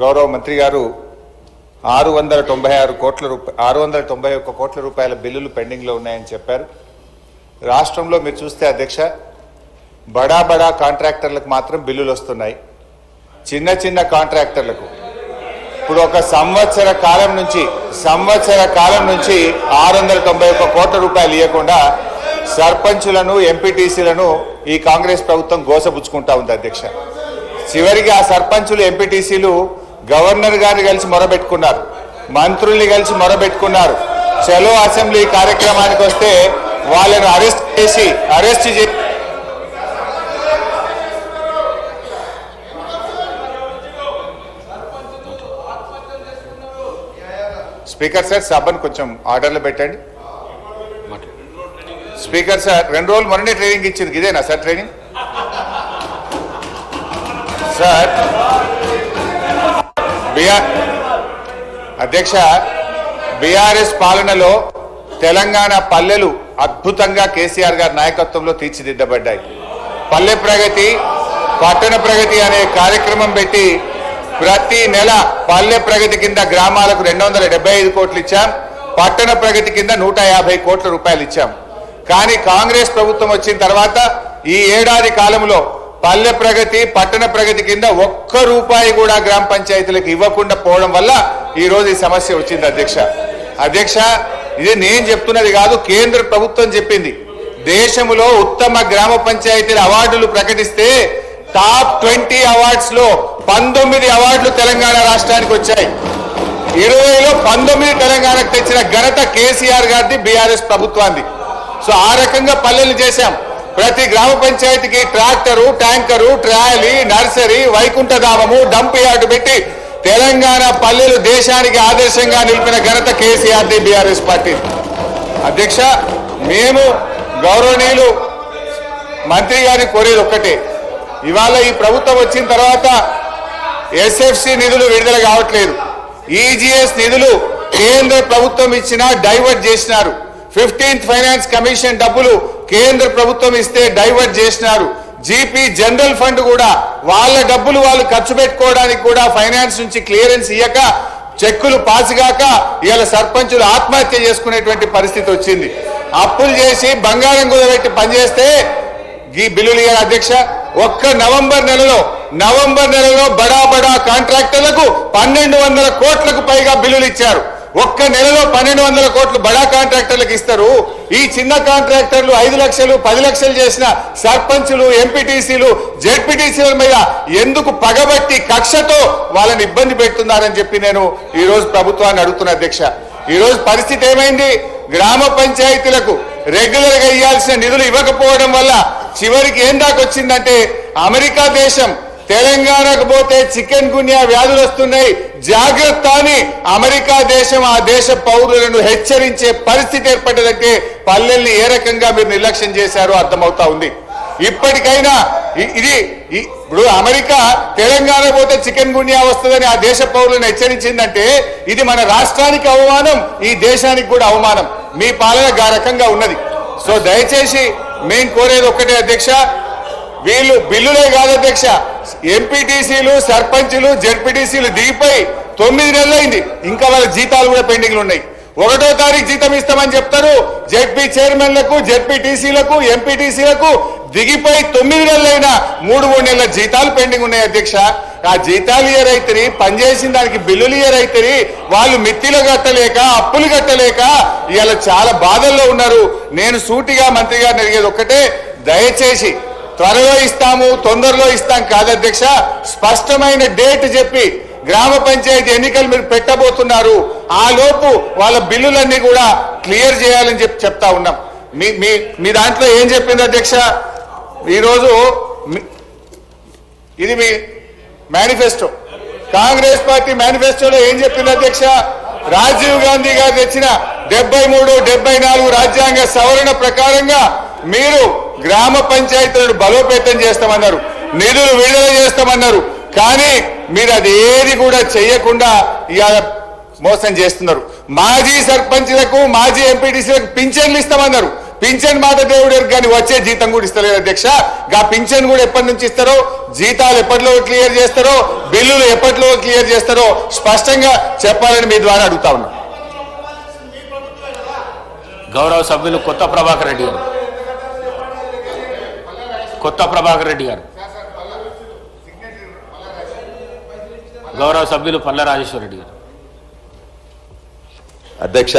గౌరవ మంత్రి గారు 691 కోట్ల రూపాయల బిల్లులు పెండింగ్లో ఉన్నాయని చెప్పారు. రాష్ట్రంలో మీరు చూస్తే అధ్యక్ష, బడా కాంట్రాక్టర్లకు మాత్రం బిల్లులు వస్తున్నాయి. చిన్న కాంట్రాక్టర్లకు ఇప్పుడు ఒక సంవత్సర కాలం నుంచి 691 కోట్ల రూపాయలు ఇవ్వకుండా సర్పంచులను, ఎంపీటీసీలను ఈ కాంగ్రెస్ ప్రభుత్వం గోసపుచ్చుకుంటా ఉంది అధ్యక్ష. చివరికి ఆ సర్పంచులు, ఎంపీటీసీలు గవర్నర్ గారిని కలిసి మొరబెట్టుకున్నారు, మంత్రుల్ని కలిసి మొరబెట్టుకున్నారు. చలో అసెంబ్లీ కార్యక్రమానికి వస్తే వాళ్ళను అరెస్ట్ చేసి స్పీకర్ సార్, సభను కొంచెం ఆర్డర్లో పెట్టండి. స్పీకర్ సార్, 2 రోజులు మొన్ననే ట్రైనింగ్ ఇచ్చింది, ఇదేనా సార్ ట్రైనింగ్? సార్ అధ్యక్ష, బీఆర్ఎస్ పాలనలో తెలంగాణ పల్లెలు అద్భుతంగా కేసీఆర్ గారి నాయకత్వంలో తీర్చిదిద్దబడ్డాయి. పల్లె ప్రగతి, పట్టణ ప్రగతి అనే కార్యక్రమం పెట్టి ప్రతి నెల పల్లె ప్రగతి కింద గ్రామాలకు 275 కోట్లు ఇచ్చాం, పట్టణ ప్రగతి కింద 150 కోట్ల రూపాయలు ఇచ్చాం. కానీ కాంగ్రెస్ ప్రభుత్వం వచ్చిన తర్వాత ఈ ఏడాది కాలంలో పల్లె ప్రగతి, పట్టణ ప్రగతి కింద 1 రూపాయి కూడా గ్రామ పంచాయతీలకు ఇవ్వకుండా పోవడం వల్ల ఈ రోజు ఈ సమస్య వచ్చింది అధ్యక్ష. ఇది నేను చెప్తున్నది కాదు, కేంద్ర ప్రభుత్వం చెప్పింది. దేశంలో ఉత్తమ గ్రామ పంచాయతీల అవార్డులు ప్రకటిస్తే టాప్ 20 అవార్డ్స్ లో 19 అవార్డులు తెలంగాణ రాష్ట్రానికి వచ్చాయి. 20లో 19 తెలంగాణకు తెచ్చిన ఘనత కేసీఆర్ గారిది, బీఆర్ఎస్ ప్రభుత్వాన్ని. సో ఆ రకంగా పల్లెలు చేశాం. ప్రతి గ్రామ పంచాయతీకి ట్రాక్టరు, ట్యాంకరు, ట్రాలీ, నర్సరీ, వైకుంఠధామము, డంప్ యార్డు పెట్టి తెలంగాణ పల్లెలు దేశానికి ఆదర్శంగా నిలిపిన ఘనత కేసీఆర్ది, బీఆర్ఎస్ పార్టీ. అధ్యక్ష, మేము గౌరవనీయులు మంత్రి గారిని కోరేది ఒక్కటే, ఇవాళ ఈ ప్రభుత్వం వచ్చిన తర్వాత ఎస్ఎఫ్సి నిధులు విడుదల కావట్లేదు. ఈజీఎస్ నిధులు కేంద్ర ప్రభుత్వం ఇచ్చినా డైవర్ట్ చేసినారు. 15th ఫైనాన్స్ కమిషన్ డబ్బులు కేంద్ర ప్రభుత్వం ఇస్తే డైవర్ట్ చేసినారు. జీపీ జనరల్ ఫండ్ కూడా వాళ్ళ డబ్బులు వాళ్ళు ఖర్చు పెట్టుకోవడానికి కూడా ఫైనాన్స్ నుంచి క్లియరెన్స్ ఇయ్యక, చెక్కులు పాసుగాక ఇవాళ సర్పంచులు ఆత్మహత్య చేసుకునేటువంటి పరిస్థితి వచ్చింది. అప్పులు చేసి బంగారం కుదబెట్టి పనిచేస్తే ఈ బిల్లులు ఇయ్యాలి అధ్యక్ష. ఒక్క నవంబర్ నెలలో బడా కాంట్రాక్టర్లకు 1200 కోట్లకు పైగా బిల్లులు ఇచ్చారు. ఒక్క నెలలో 1200 కోట్లు బడా కాంట్రాక్టర్లకు ఇస్తారు. ఈ చిన్న కాంట్రాక్టర్లు 5 లక్షలు 10 లక్షలు చేసిన సర్పంచులు, ఎంపీటీసీలు, జెడ్పీటీసీల మీద ఎందుకు పగబట్టి కక్షతో వాళ్ళని ఇబ్బంది పెడుతున్నారని చెప్పి నేను ఈ రోజు ప్రభుత్వాన్ని అడుగుతున్నా అధ్యక్ష. ఈ రోజు పరిస్థితి ఏమైంది? గ్రామ పంచాయతీలకు రెగ్యులర్ గా ఇవ్వాల్సిన నిధులు ఇవ్వకపోవడం వల్ల చివరికి ఏం దాకొచ్చిందంటే, అమెరికా దేశం తెలంగాణకు పోతే చికెన్ గున్యా వ్యాధులు వస్తున్నాయి, జాగ్రత్త అని అమెరికా దేశం ఆ దేశ పౌరులను హెచ్చరించే పరిస్థితి ఏర్పడ్డదంటే పల్లెల్ని ఏ రకంగా మీరు నిర్లక్ష్యం చేశారో అర్థమవుతా ఉంది. ఇప్పటికైనా ఇప్పుడు అమెరికా తెలంగాణ పోతే చికెన్ గున్యా వస్తుందని ఆ దేశ పౌరులను హెచ్చరించిందంటే ఇది మన రాష్ట్రానికి అవమానం, ఈ దేశానికి కూడా అవమానం. మీ పాలన ఆ రకంగా ఉన్నది. సో దయచేసి మేము కోరేది ఒక్కటే అధ్యక్ష, వీళ్ళు బిల్లులే కాదు అధ్యక్ష, ఎంపీటీసీలు, సర్పంచులు, జెడ్పీటీసీలు దిగిపోయి 9 నెలలైంది, ఇంకా వాళ్ళ జీతాలు కూడా పెండింగ్లు ఉన్నాయి. 1వ తారీఖు జీతం ఇస్తామని చెప్తారు. జెడ్పీ చైర్మన్లకు, జెడ్పీటీసీలకు, ఎంపీటీసీలకు దిగిపోయి 9 నెలలైనా 3 నెలల జీతాలు పెండింగ్ ఉన్నాయి అధ్యక్ష. ఆ జీతాలు ఇయరైతే, పనిచేసిన దానికి బిల్లులు ఇయరైతే, వాళ్ళు మిత్తిలు కట్టలేక, అప్పులు కట్టలేక ఇవాళ చాలా బాధల్లో ఉన్నారు. నేను సూటిగా మంత్రి గారిని అడిగేది ఒక్కటే, దయచేసి త్వరలో ఇస్తాము, తొందరలో ఇస్తాం కాదు అధ్యక్ష, స్పష్టమైన డేట్ చెప్పి గ్రామ పంచాయతీ ఎన్నికలు మీరు పెట్టబోతున్నారు, ఆ లోపు వాళ్ళ బిల్లులన్నీ కూడా క్లియర్ చేయాలని చెప్తా ఉన్నాం. మీ దాంట్లో ఏం చెప్పింది అధ్యక్ష? ఈరోజు ఇది మీ మేనిఫెస్టో, కాంగ్రెస్ పార్టీ మేనిఫెస్టోలో ఏం చెప్పింది అధ్యక్ష? రాజీవ్ గాంధీ గారు తెచ్చిన 73, 74 రాజ్యాంగ సవరణ ప్రకారంగా మీరు గ్రామ పంచాయతీలను బలోపేతం చేస్తామన్నారు, నిధులు విడుదల చేస్తామన్నారు. కానీ మీరు అది ఏది కూడా చేయకుండా ఇవాళ మోసం చేస్తున్నారు. మాజీ సర్పంచ్లకు, మాజీ ఎంపీటీసీలకు పింఛన్లు ఇస్తామన్నారు, పింఛన్ మాట దేవుడు కానీ వచ్చే జీతం కూడా ఇస్తలేదు అధ్యక్ష. గా పింఛన్ కూడా ఎప్పటి నుంచి ఇస్తారో, జీతాలు ఎప్పటిలో క్లియర్ చేస్తారో, బిల్లులు ఎప్పటిలో క్లియర్ చేస్తారో స్పష్టంగా చెప్పాలని మీ ద్వారా అడుగుతా ఉన్నా. గౌరవ సభ్యులు కొత్త ప్రభాకర్ రెడ్డి గారు, కొత్త ప్రభాకర్ రెడ్డి గారు, గౌరవ సభ్యులు పల్ల రాజేశ్వర రెడ్డి గారు. అధ్యక్ష